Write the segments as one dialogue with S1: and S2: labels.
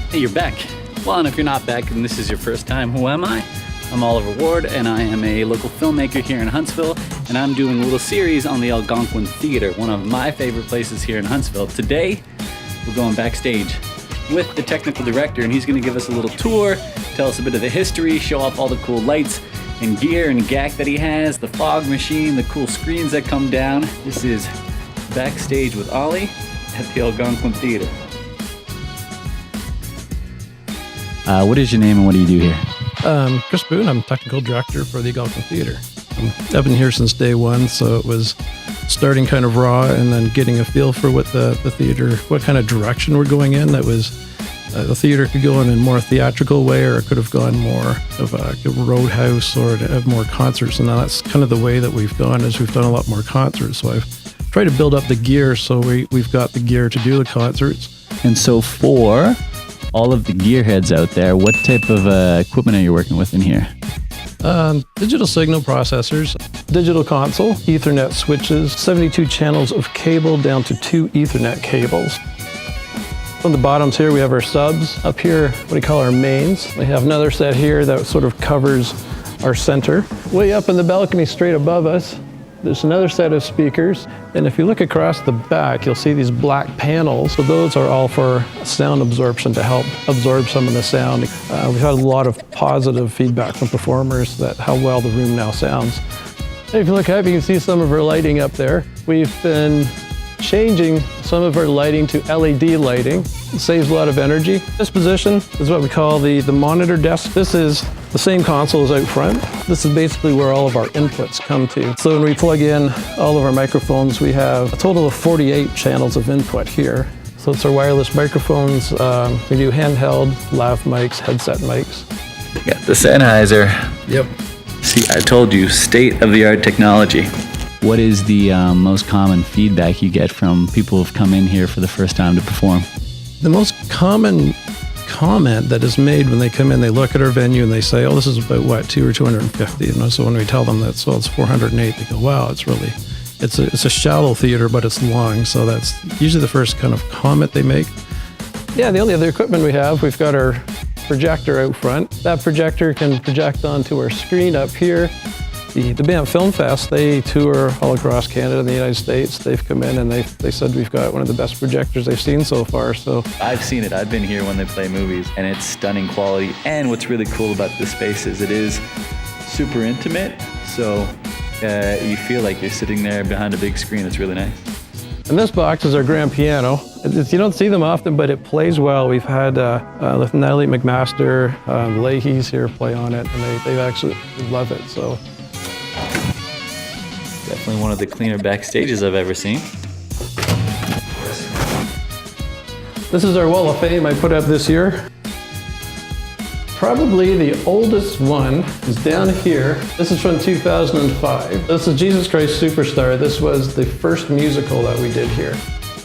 S1: Hey, you're back. Well, and if you're not back and this is your first time, who am I? I'm Oliver Ward, and I am a local filmmaker here in Huntsville, and I'm doing a little series on the Algonquin Theater, one of my favorite places here in Huntsville. Today, we're going backstage with the technical director, and he's going to give us a little tour, tell us a bit of the history, show off all the cool lights and gear and gack that he has, the fog machine, the cool screens that come down. This is Backstage with Ollie at the Algonquin Theater. What is your name and what do you do here?
S2: Chris Boone, I'm technical director for the Algonquin Theater. I've been here since day one, so it was starting kind of raw and then getting a feel for what the theater, what kind of direction we're going in. That was, the theater could go in a more theatrical way, or it could have gone more of a roadhouse, or to have more concerts. And that's kind of the way that we've gone, is we've done a lot more concerts. So I've tried to build up the gear, so we've got the gear to do the concerts.
S1: And so for all of the gearheads out there, what type of equipment are you working with in here?
S2: Digital signal processors, digital console, Ethernet switches, 72 channels of cable down to 2 Ethernet cables. On the bottoms here, we have our subs. Up here, what we call our mains. We have another set here that sort of covers our center. Way up in the balcony straight above us, there's another set of speakers, and if you look across the back, you'll see these black panels. So those are all for sound absorption, to help absorb some of the sound. We've had a lot of positive feedback from performers that how well the room now sounds. And if you look up, you can see some of our lighting up there. We've been changing some of our lighting to LED lighting. It saves a lot of energy. This position is what we call the monitor desk. This is the same console as out front. This is basically where all of our inputs come to. So when we plug in all of our microphones, we have a total of 48 channels of input here. So it's our wireless microphones. We do handheld, lav mics, headset mics.
S1: Yeah, the Sennheiser.
S2: Yep.
S1: See, I told you, state-of-the-art technology. What is the most common feedback you get from people who've come in here for the first time to perform?
S2: The most common comment that is made when they come in, they look at our venue and they say, oh, this is about what, 200 or 250? And so when we tell them that, so it's 408, they go, wow, it's a shallow theater, but it's long. So that's usually the first kind of comment they make. Yeah, the only other equipment we have, we've got our projector out front. That projector can project onto our screen up here. The Banff Film Fest, they tour all across Canada and the United States. They've come in and they said we've got one of the best projectors they've seen so far. So
S1: I've seen it. I've been here when they play movies, and it's stunning quality. And what's really cool about this space is it is super intimate. So you feel like you're sitting there behind a big screen. It's really nice.
S2: And this box is our grand piano. You don't see them often, but it plays well. We've had Natalie McMaster, Leahy's here play on it, and they actually love it. So.
S1: Definitely one of the cleaner backstages I've ever seen.
S2: This is our Wall of Fame I put up this year. Probably the oldest one is down here. This is from 2005. This is Jesus Christ Superstar. This was the first musical that we did here.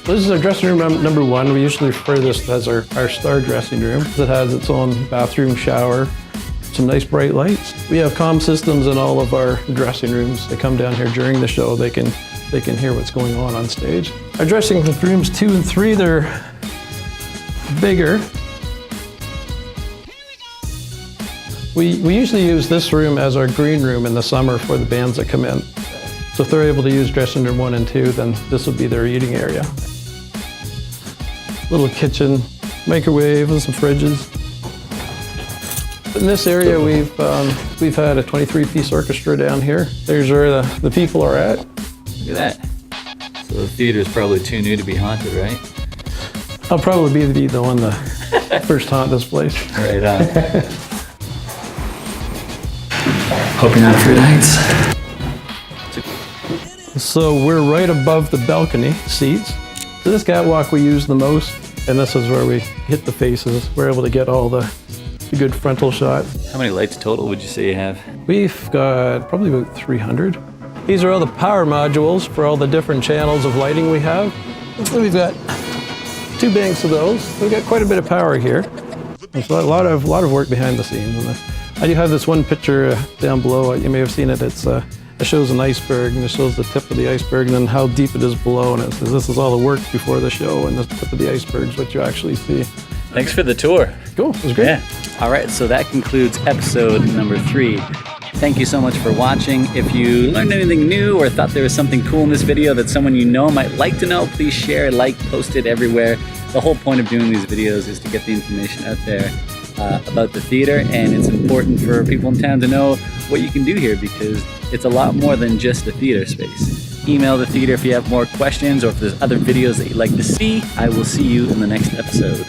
S2: This is our dressing room number 1. We usually refer to this as our star dressing room. It has its own bathroom, shower, some nice bright lights. We have comm systems in all of our dressing rooms. They come down here during the show. They can hear what's going on stage. Our dressing rooms 2 and 3, they're bigger. We usually use this room as our green room in the summer for the bands that come in. So if they're able to use dressing room 1 and 2, then this will be their eating area. Little kitchen, microwave with some fridges. In this area, we've had a 23-piece orchestra down here. There's where the people are at.
S1: Look at that. So the theater is probably too new to be haunted, right?
S2: I'll probably be the one to first haunt this place.
S1: Right on. Hope you're not afraid of heights.
S2: So we're right above the balcony seats. So this catwalk we use the most, and this is where we hit the faces. We're able to get all the good frontal shot.
S1: How many lights total would you say you have?
S2: We've got probably about 300. These are all the power modules for all the different channels of lighting we have. So we've got 2 banks of those. We've got quite a bit of power here. There's a lot of work behind the scenes. And I do have this one picture down below. You may have seen it. It's It shows an iceberg, and it shows the tip of the iceberg and then how deep it is below. And it says this is all the work before the show, and the tip of the iceberg is what you actually see.
S1: Thanks for the tour.
S2: Cool, it was great.
S1: Yeah. All right, so that concludes episode number 3. Thank you so much for watching. If you learned anything new or thought there was something cool in this video that someone you know might like to know, please share, like, post it everywhere. The whole point of doing these videos is to get the information out there about the theater, and it's important for people in town to know what you can do here because it's a lot more than just a theater space. Email the theater if you have more questions or if there's other videos that you'd like to see. I will see you in the next episode.